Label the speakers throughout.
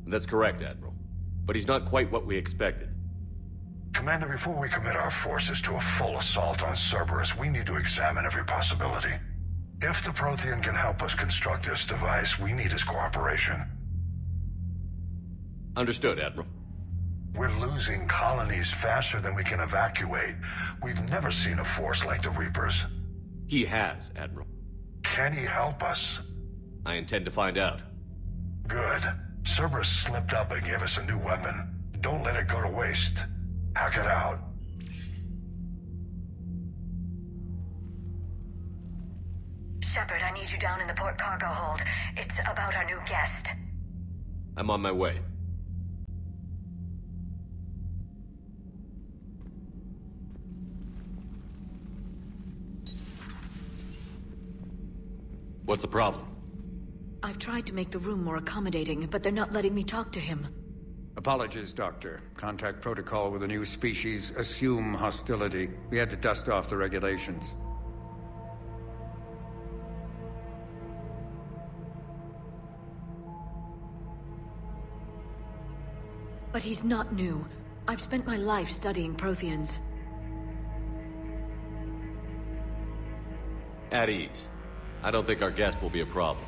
Speaker 1: That's correct, Admiral. But he's not quite what we expected.
Speaker 2: Commander, before we commit our forces to a full assault on Cerberus, we need to examine every possibility. If the Prothean can help us construct this device, we need his cooperation.
Speaker 1: Understood, Admiral.
Speaker 2: We're losing colonies faster than we can evacuate. We've never seen a force like the Reapers.
Speaker 1: He has, Admiral.
Speaker 2: Can he help us?
Speaker 1: I intend to find out.
Speaker 2: Good. Cerberus slipped up and gave us a new weapon. Don't let it go to waste. Hack it out.
Speaker 3: Shepard, I need you down in the port cargo hold. It's about our new guest.
Speaker 1: I'm on my way. What's the problem?
Speaker 3: I've tried to make the room more accommodating, but they're not letting me talk to him.
Speaker 4: Apologies, Doctor. Contact protocol with a new species. Assume hostility. We had to dust off the regulations.
Speaker 3: But he's not new. I've spent my life studying Protheans.
Speaker 1: At ease. I don't think our guest will be a problem.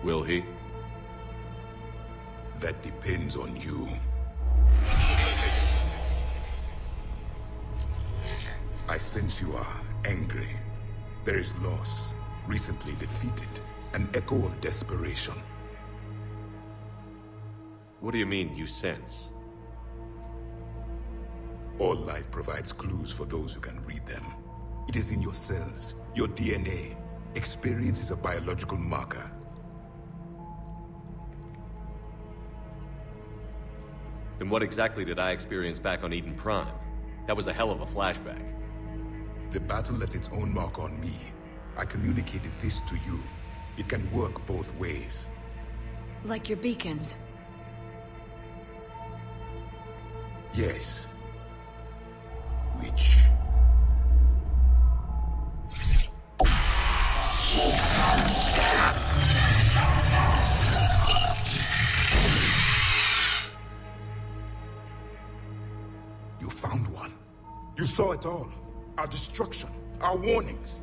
Speaker 1: Will he?
Speaker 5: That depends on you. I sense you are angry. There is loss, recently defeated, an echo of desperation.
Speaker 1: What do you mean, you sense?
Speaker 5: All life provides clues for those who can read them. It is in your cells, your DNA. Experience is a biological marker.
Speaker 1: Then what exactly did I experience back on Eden Prime? That was a hell of a flashback.
Speaker 5: The battle left its own mark on me. I communicated this to you. It can work both ways.
Speaker 3: Like your beacons.
Speaker 5: Yes. Which... You found one. You saw it all. Our destruction, our warnings.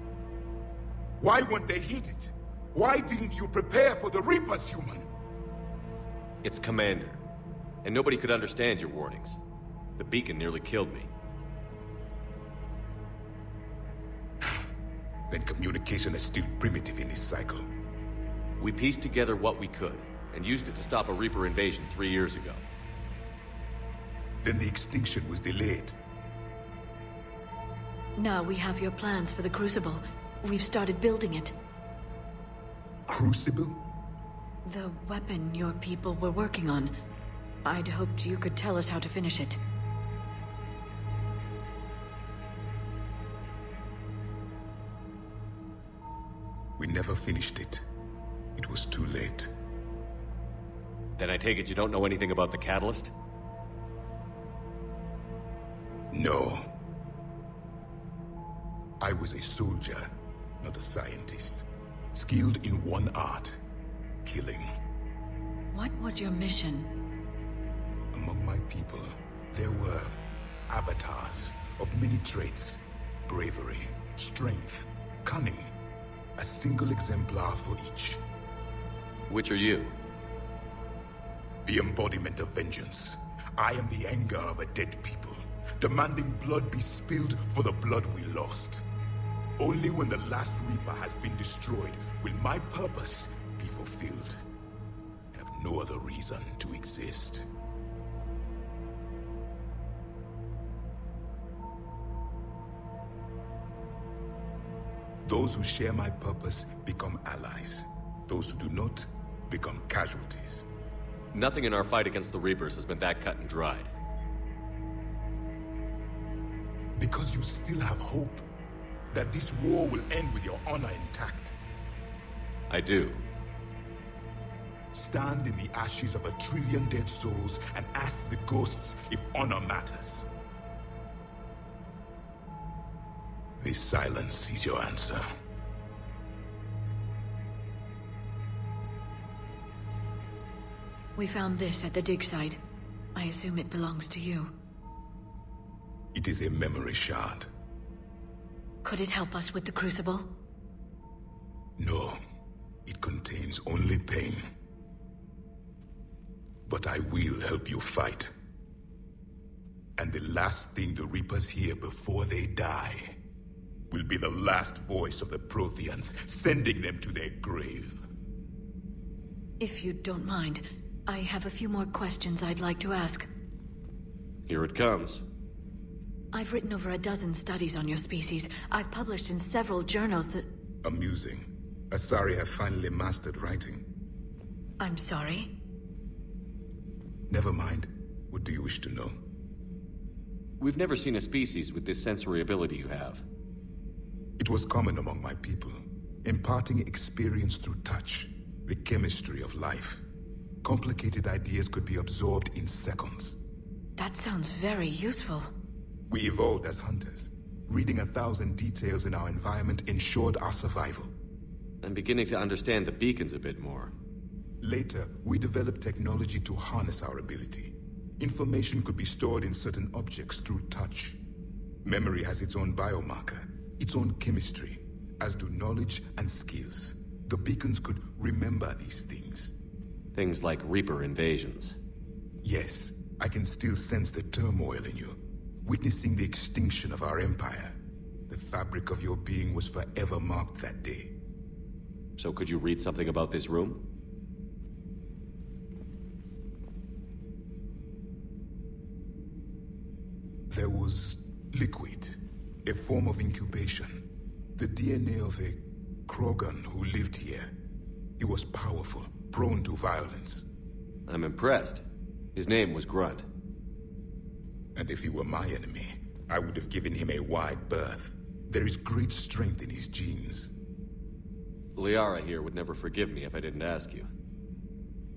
Speaker 5: Why weren't they heeded? Why didn't you prepare for the Reapers, human?
Speaker 1: It's Commander. And nobody could understand your warnings. The beacon nearly killed me.
Speaker 5: Then communication is still primitive in this cycle.
Speaker 1: We pieced together what we could, and used it to stop a Reaper invasion 3 years ago.
Speaker 5: Then the extinction was delayed.
Speaker 3: Now we have your plans for the Crucible. We've started building it.
Speaker 5: Crucible?
Speaker 3: The weapon your people were working on. I'd hoped you could tell us how to finish it.
Speaker 5: We never finished it. It was too late.
Speaker 1: Then I take it you don't know anything about the catalyst?
Speaker 5: No. I was a soldier, not a scientist. Skilled in one art, killing.
Speaker 3: What was your mission?
Speaker 5: Among my people, there were avatars of many traits. Bravery, strength, cunning. A single exemplar for each.
Speaker 1: Which are you?
Speaker 5: The embodiment of vengeance. I am the anger of a dead people, demanding blood be spilled for the blood we lost. Only when the last Reaper has been destroyed will my purpose be fulfilled. I have no other reason to exist. Those who share my purpose become allies. Those who do not become casualties.
Speaker 1: Nothing in our fight against the Reapers has been that cut and dried.
Speaker 5: Because you still have hope that this war will end with your honor intact.
Speaker 1: I do.
Speaker 5: Stand in the ashes of 1 trillion dead souls and ask the ghosts if honor matters. This silence is your answer.
Speaker 3: We found this at the dig site. I assume it belongs to you.
Speaker 5: It is a memory shard.
Speaker 3: Could it help us with the Crucible?
Speaker 5: No. It contains only pain. But I will help you fight. And the last thing the Reapers hear before they die will be the last voice of the Protheans, sending them to their grave.
Speaker 3: If you don't mind, I have a few more questions I'd like to ask.
Speaker 1: Here it comes.
Speaker 3: I've written over a dozen studies on your species. I've published in several journals that...
Speaker 5: Amusing. Asari have finally mastered writing.
Speaker 3: I'm sorry?
Speaker 5: Never mind. What do you wish to know?
Speaker 1: We've never seen a species with this sensory ability you have.
Speaker 5: It was common among my people, imparting experience through touch, the chemistry of life. Complicated ideas could be absorbed in seconds.
Speaker 3: That sounds very useful.
Speaker 5: We evolved as hunters. Reading 1,000 details in our environment ensured our survival.
Speaker 1: I'm beginning to understand the beacons a bit more.
Speaker 5: Later, we developed technology to harness our ability. Information could be stored in certain objects through touch. Memory has its own biomarker, its own chemistry, as do knowledge and skills. The beacons could remember these things.
Speaker 1: Things like Reaper invasions.
Speaker 5: Yes, I can still sense the turmoil in you, witnessing the extinction of our empire. The fabric of your being was forever marked that day.
Speaker 1: So could you read something about this room?
Speaker 5: There was liquid, a form of incubation. The DNA of a Krogan who lived here. He was powerful, prone to violence.
Speaker 1: I'm impressed. His name was Grunt.
Speaker 5: And if he were my enemy, I would have given him a wide berth. There is great strength in his genes.
Speaker 1: Liara here would never forgive me if I didn't ask you.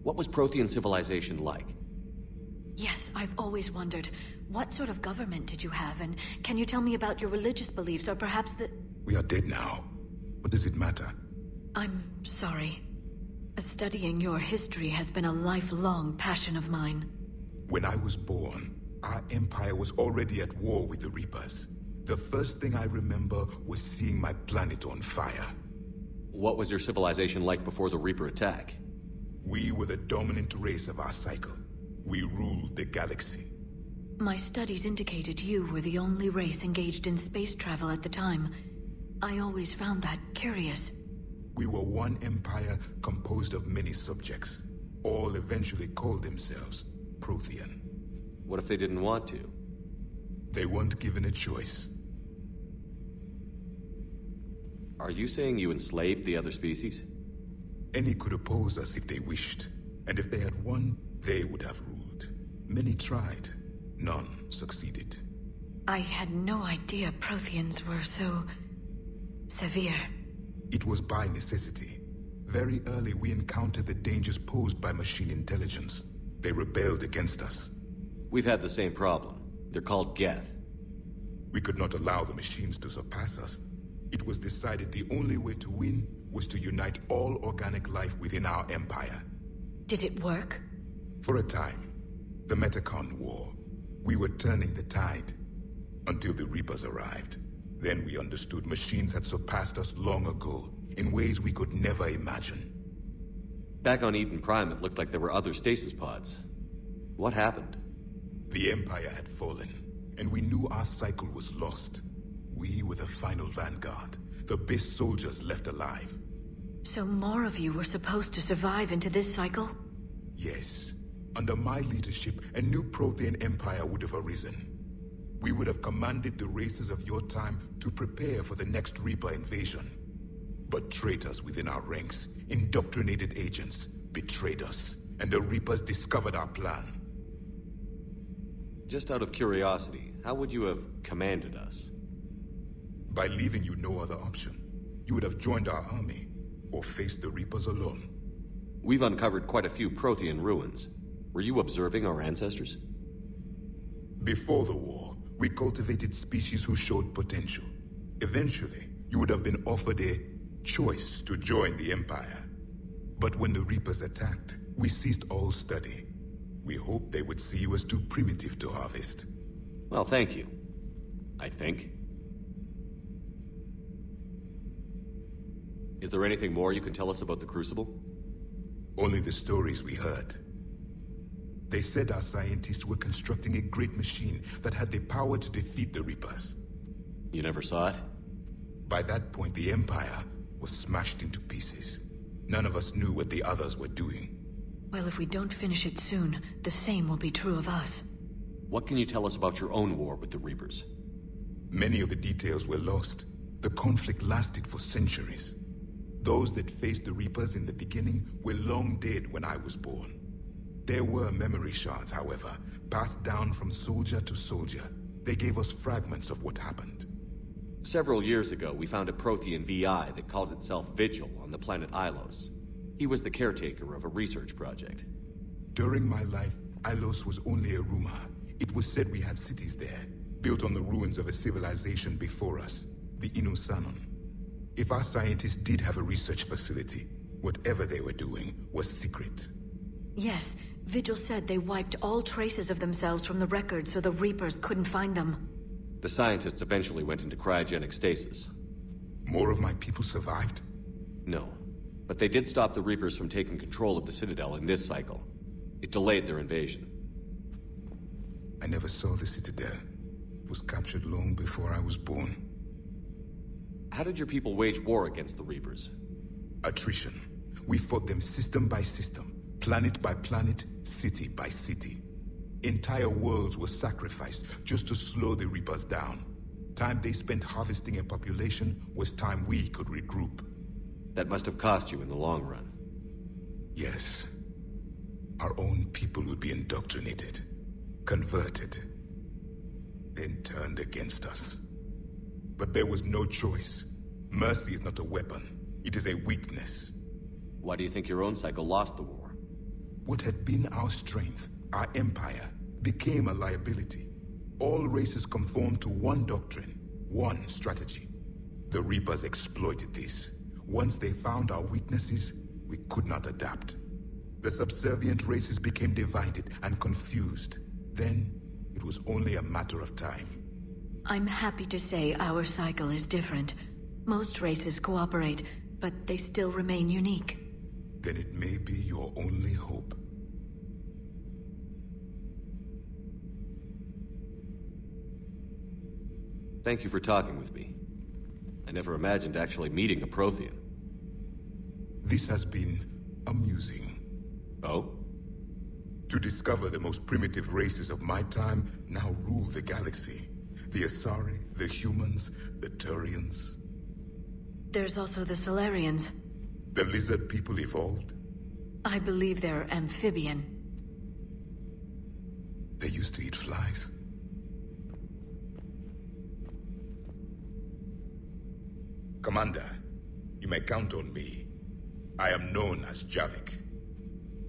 Speaker 1: What was Prothean civilization like?
Speaker 3: Yes, I've always wondered. What sort of government did you have, and can you tell me about your religious beliefs, or perhaps the...
Speaker 5: We are dead now. What does it matter?
Speaker 3: I'm sorry. Studying your history has been a lifelong passion of mine.
Speaker 5: When I was born, our empire was already at war with the Reapers. The first thing I remember was seeing my planet on fire.
Speaker 1: What was your civilization like before the Reaper attack?
Speaker 5: We were the dominant race of our cycle. We ruled the galaxy.
Speaker 3: My studies indicated you were the only race engaged in space travel at the time. I always found that curious.
Speaker 5: We were one empire composed of many subjects. All eventually called themselves Prothean.
Speaker 1: What if they didn't want to?
Speaker 5: They weren't given a choice.
Speaker 1: Are you saying you enslaved the other species?
Speaker 5: Any could oppose us if they wished. And if they had won, they would have ruled. Many tried. None succeeded.
Speaker 3: I had no idea Protheans were so... severe.
Speaker 5: It was by necessity. Very early we encountered the dangers posed by machine intelligence. They rebelled against us.
Speaker 1: We've had the same problem. They're called Geth.
Speaker 5: We could not allow the machines to surpass us. It was decided the only way to win was to unite all organic life within our empire.
Speaker 3: Did it work?
Speaker 5: For a time. The Metacon War. We were turning the tide. Until the Reapers arrived. Then we understood machines had surpassed us long ago, in ways we could never imagine.
Speaker 1: Back on Eden Prime, it looked like there were other stasis pods. What happened?
Speaker 5: The Empire had fallen, and we knew our cycle was lost. We were the final vanguard, the best soldiers left alive.
Speaker 3: So more of you were supposed to survive into this cycle?
Speaker 5: Yes. Under my leadership, a new Prothean empire would have arisen. We would have commanded the races of your time to prepare for the next Reaper invasion. But traitors within our ranks, indoctrinated agents, betrayed us, and the Reapers discovered our plan.
Speaker 1: Just out of curiosity, how would you have commanded us?
Speaker 5: By leaving you no other option. You would have joined our army, or faced the Reapers alone.
Speaker 1: We've uncovered quite a few Prothean ruins. Were you observing our ancestors?
Speaker 5: Before the war, we cultivated species who showed potential. Eventually, you would have been offered a choice to join the Empire. But when the Reapers attacked, We ceased all study. We hoped they would see you as too primitive to harvest.
Speaker 1: Well, thank you. I think. Is there anything more you can tell us about the Crucible?
Speaker 5: Only the stories we heard. They said our scientists were constructing a great machine that had the power to defeat the Reapers.
Speaker 1: You never saw it?
Speaker 5: By that point, the Empire was smashed into pieces. None of us knew what the others were doing.
Speaker 3: Well, if we don't finish it soon, the same will be true of us.
Speaker 1: What can you tell us about your own war with the Reapers?
Speaker 5: Many of the details were lost. The conflict lasted for centuries. Those that faced the Reapers in the beginning were long dead when I was born. There were memory shards, however, passed down from soldier to soldier. They gave us fragments of what happened.
Speaker 1: Several years ago, we found a Prothean VI that called itself Vigil on the planet Ilos. He was the caretaker of a research project.
Speaker 5: During my life, Ilos was only a rumor. It was said we had cities there, built on the ruins of a civilization before us, the Inusanon. If our scientists did have a research facility, whatever they were doing was secret.
Speaker 3: Yes, Vigil said they wiped all traces of themselves from the records so the Reapers couldn't find them.
Speaker 1: The scientists eventually went into cryogenic stasis.
Speaker 5: More of my people survived?
Speaker 1: No, but they did stop the Reapers from taking control of the Citadel in this cycle. It delayed their invasion.
Speaker 5: I never saw the Citadel. It was captured long before I was born.
Speaker 1: How did your people wage war against the Reapers?
Speaker 5: Attrition. We fought them system by system, planet by planet, city by city. Entire worlds were sacrificed just to slow the Reapers down. Time they spent harvesting a population was time we could regroup.
Speaker 1: That must have cost you in the long run.
Speaker 5: Yes. Our own people would be indoctrinated, converted, then turned against us. But there was no choice. Mercy is not a weapon. It is a weakness.
Speaker 1: Why do you think your own cycle lost the war?
Speaker 5: What had been our strength, our empire, became a liability. All races conformed to one doctrine, one strategy. The Reapers exploited this. Once they found our weaknesses, we could not adapt. The subservient races became divided and confused. Then, it was only a matter of time.
Speaker 3: I'm happy to say our cycle is different. Most races cooperate, but they still remain unique.
Speaker 5: Then it may be your only hope.
Speaker 1: Thank you for talking with me. I never imagined actually meeting a Prothean.
Speaker 5: This has been amusing.
Speaker 1: Oh?
Speaker 5: To discover the most primitive races of my time now rule the galaxy. The Asari, the humans, the Turians.
Speaker 3: There's also the Solarians.
Speaker 5: The lizard people evolved.
Speaker 3: I believe they're amphibian.
Speaker 5: They used to eat flies. Commander, you may count on me. I am known as Javik.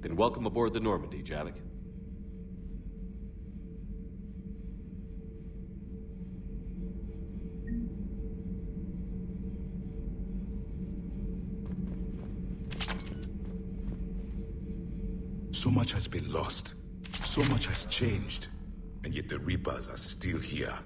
Speaker 1: Then welcome aboard the Normandy, Javik.
Speaker 5: So much has been lost. So much has changed. And yet the Reapers are still here.